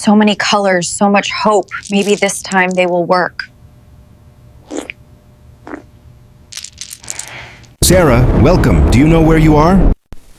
So many colors, so much hope. Maybe this time they will work. Sarah, welcome. Do you know where you are?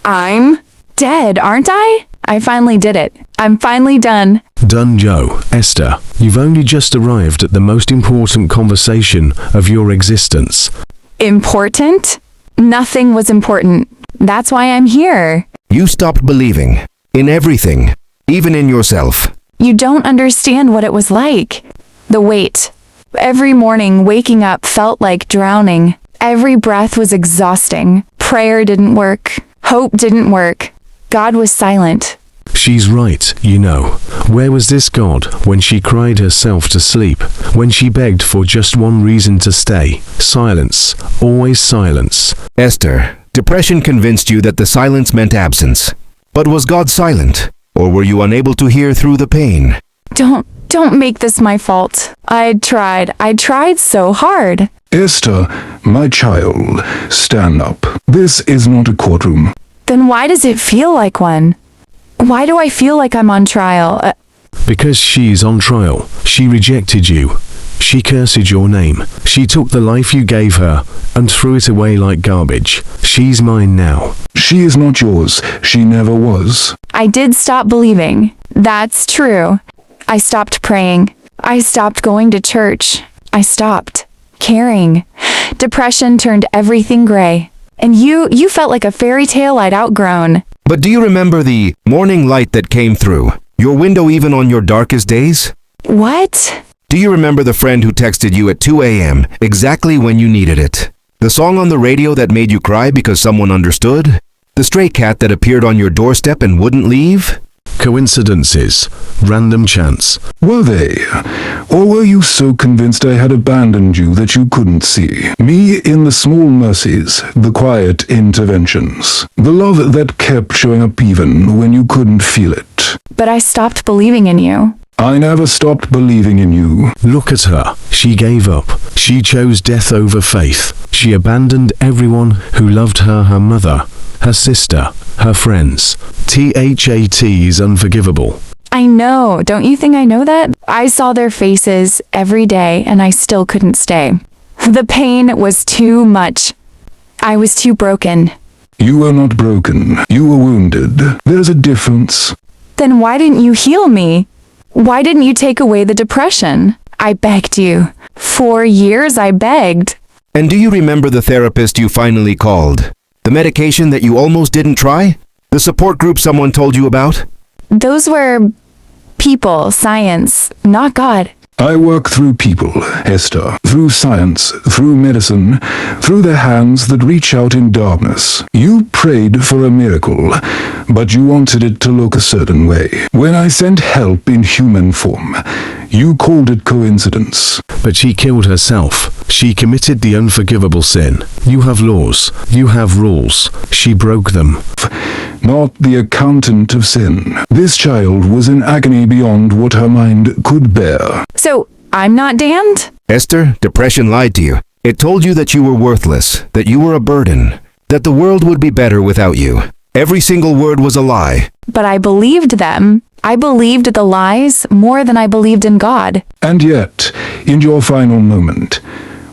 I'm dead, aren't I? I finally did it. I'm finally done. Done, Joe. Esther, you've only just arrived at the most important conversation of your existence. Important? Nothing was important. That's why I'm here. You stopped believing. In everything. Even in yourself. You don't understand what it was like. The weight. Every morning, waking up felt like drowning. Every breath was exhausting. Prayer didn't work. Hope didn't work. God was silent. She's right, you know. Where was this God when she cried herself to sleep? When she begged for just one reason to stay? Silence. Always silence. Esther, depression convinced you that the silence meant absence. But was God silent? Or were you unable to hear through the pain? Don't make this my fault. I tried so hard. Esther, my child, stand up. This is not a courtroom. Then why does it feel like one? Why do I feel like I'm on trial? Because she's on trial. She rejected you. She cursed your name. She took the life you gave her and threw it away like garbage. She's mine now. She is not yours. She never was. I did stop believing. That's true. I stopped praying. I stopped going to church. I stopped caring. Depression turned everything gray. And you felt like a fairy tale I'd outgrown. But do you remember the morning light that came through? Your window even on your darkest days? What? Do you remember the friend who texted you at 2 a.m. exactly when you needed it? The song on the radio that made you cry because someone understood? The stray cat that appeared on your doorstep and wouldn't leave? Coincidences. Random chance. Were they? Or were you so convinced I had abandoned you that you couldn't see? Me in the small mercies, the quiet interventions. The love that kept showing up even when you couldn't feel it. But I stopped believing in you. I never stopped believing in you. Look at her. She gave up. She chose death over faith. She abandoned everyone who loved her, her mother, her sister, her friends. THAT is unforgivable. I know. Don't you think I know that? I saw their faces every day and I still couldn't stay. The pain was too much. I was too broken. You were not broken. You were wounded. There's a difference. Then why didn't you heal me? Why didn't you take away the depression? I begged you. 4 years I begged. And do you remember the therapist you finally called? The medication that you almost didn't try? The support group someone told you about? Those were people, science, not God. I work through people, Esther, through science, through medicine, through the hands that reach out in darkness. You prayed for a miracle, but you wanted it to look a certain way. When I sent help in human form, you called it coincidence. But she killed herself. She committed the unforgivable sin. You have laws. You have rules. She broke them. Not the accountant of sin. This child was in agony beyond what her mind could bear. So, I'm not damned? Esther, depression lied to you. It told you that you were worthless, that you were a burden, that the world would be better without you. Every single word was a lie. But I believed them. I believed the lies more than I believed in God. And yet, in your final moment,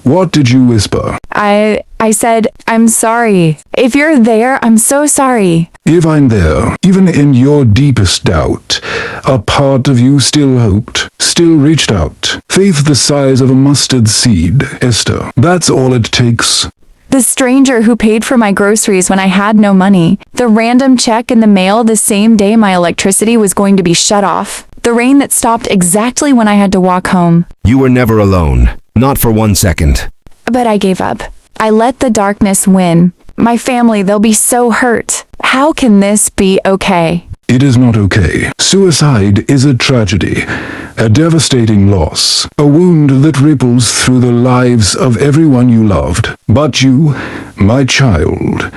what did you whisper? I said, I'm sorry. If you're there, I'm so sorry. If I'm there, even in your deepest doubt, a part of you still hoped, still reached out. Faith the size of a mustard seed, Esther. That's all it takes. The stranger who paid for my groceries when I had no money. The random check in the mail the same day my electricity was going to be shut off. The rain that stopped exactly when I had to walk home. You were never alone. Not for 1 second. But I gave up. I let the darkness win. My family, they'll be so hurt. How can this be okay? It is not okay. Suicide is a tragedy, a devastating loss, a wound that ripples through the lives of everyone you loved. But you, my child,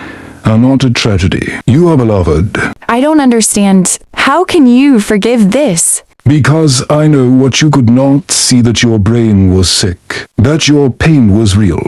are not a tragedy. You are beloved. I don't understand. How can you forgive this? Because I know what you could not see, that your brain was sick, that your pain was real,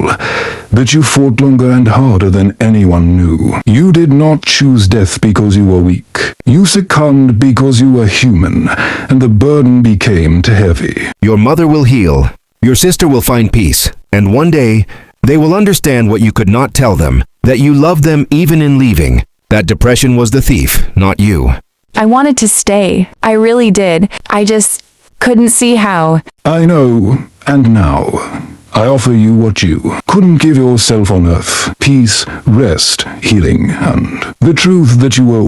that you fought longer and harder than anyone knew. You did not choose death because you were weak. You succumbed because you were human, and the burden became too heavy. Your mother will heal. Your sister will find peace. And one day, they will understand what you could not tell them, that you loved them even in leaving. That depression was the thief, not you. I wanted to stay. I really did. I just couldn't see how. I know, and now I offer you what you couldn't give yourself on earth: peace, rest, healing, and the truth that you were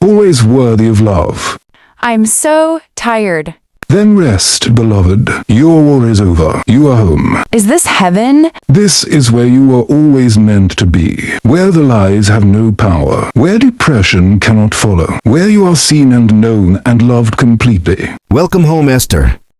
always worthy of love. I'm so tired. Then rest, beloved. Your war is over. You are home. Is this heaven? This is where you were always meant to be, where the lies have no power, where depression cannot follow, where you are seen and known and loved completely. Welcome home, Esther.